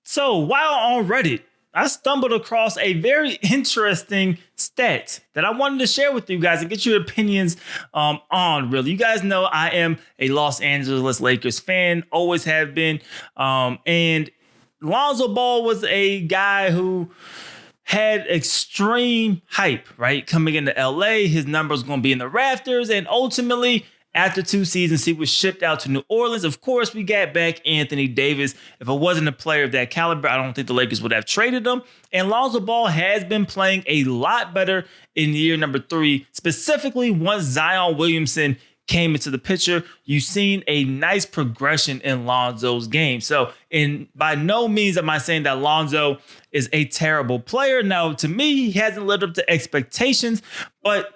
So while on Reddit, I stumbled across a very interesting stat that I wanted to share with you guys and get your opinions on. Really, you guys know I am a Los Angeles Lakers fan, always have been. And Lonzo Ball was a guy who had extreme hype, right? Coming into LA, his numbers going to be in the rafters, and ultimately, after 2 seasons, he was shipped out to New Orleans. Of course, we got back Anthony Davis. If it wasn't a player of that caliber, I don't think the Lakers would have traded him. And Lonzo Ball has been playing a lot better in year number 3, specifically once Zion Williamson came into the picture. You've seen a nice progression in Lonzo's game. So, by no means am I saying that Lonzo is a terrible player. Now, to me, he hasn't lived up to expectations. But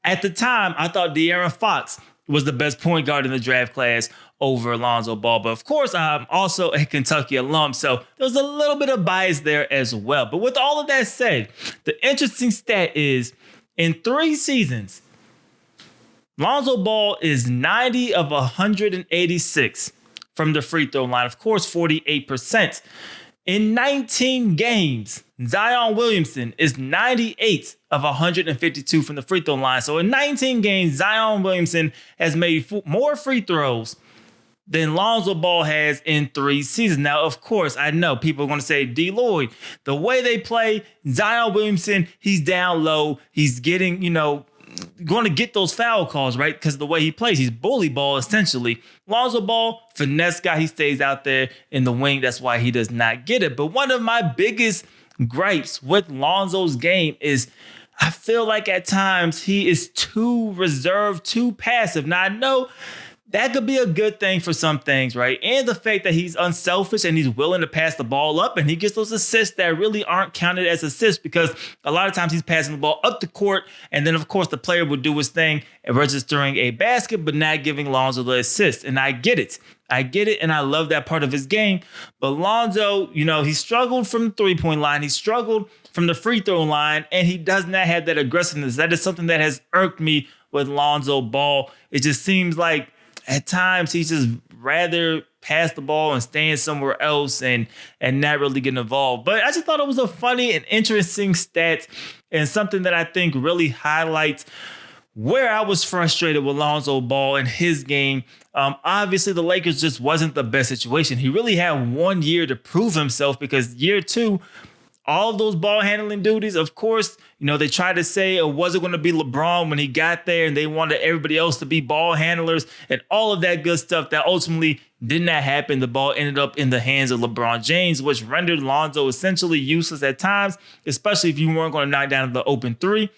at the time, I thought De'Aaron Fox was the best point guard in the draft class over Lonzo Ball. But of course, I'm also a Kentucky alum, so there was a little bit of bias there as well. But with all of that said, the interesting stat is in 3 seasons, Lonzo Ball is 90 of 186 from the free throw line. Of course, 48%. In 19 games, Zion Williamson is 98 of 152 from the free throw line. So in 19 games, Zion Williamson has made more free throws than Lonzo Ball has in 3 seasons. Now, of course, I know people are going to say, DLloyd, the way they play, Zion Williamson, he's down low. He's getting, going to get those foul calls, right? Because of the way he plays, he's bully ball essentially. Lonzo Ball, finesse guy, he stays out there in the wing. That's why he does not get it. But one of my biggest gripes with Lonzo's game is I feel like at times he is too reserved, too passive. Now I know that could be a good thing for some things, right? And the fact that he's unselfish and he's willing to pass the ball up and he gets those assists that really aren't counted as assists because a lot of times he's passing the ball up the court and then, of course, the player would do his thing and registering a basket but not giving Lonzo the assist. And I get it. And I love that part of his game. But Lonzo, he struggled from the three-point line. He struggled from the free throw line, and he does not have that aggressiveness. That is something that has irked me with Lonzo Ball. It just seems like at times he's just rather pass the ball and stand somewhere else and not really get involved. But I just thought it was a funny and interesting stat and something that I think really highlights where I was frustrated with Lonzo Ball and his game. Obviously, the Lakers just wasn't the best situation. He really had 1 year to prove himself because year 2, all of those ball handling duties, of course, they tried to say it wasn't going to be LeBron when he got there and they wanted everybody else to be ball handlers and all of that good stuff that ultimately did not happen. The ball ended up in the hands of LeBron James, which rendered Lonzo essentially useless at times, especially if you weren't going to knock down the open 3.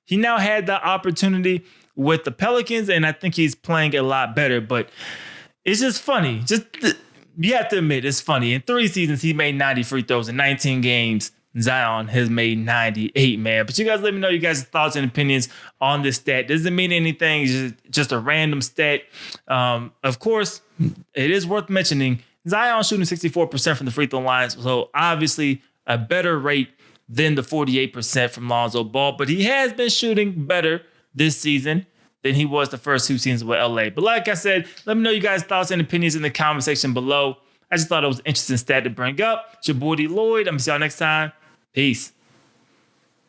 He now had the opportunity with the Pelicans, and I think he's playing a lot better, but it's just funny. You have to admit, it's funny. In 3 seasons, he made 90 free throws. In 19 games, Zion has made 98, man. But you guys let me know your guys' thoughts and opinions on this stat. Doesn't mean anything. It's just a random stat. Of course, it is worth mentioning. Zion shooting 64% from the free throw lines. So obviously a better rate than the 48% from Lonzo Ball. But he has been shooting better this season than he was the first 2 seasons with LA. But like I said, let me know your guys' thoughts and opinions in the comment section below. I just thought it was an interesting stat to bring up. It's your boy DLloyd. I'm going to see y'all next time. Peace.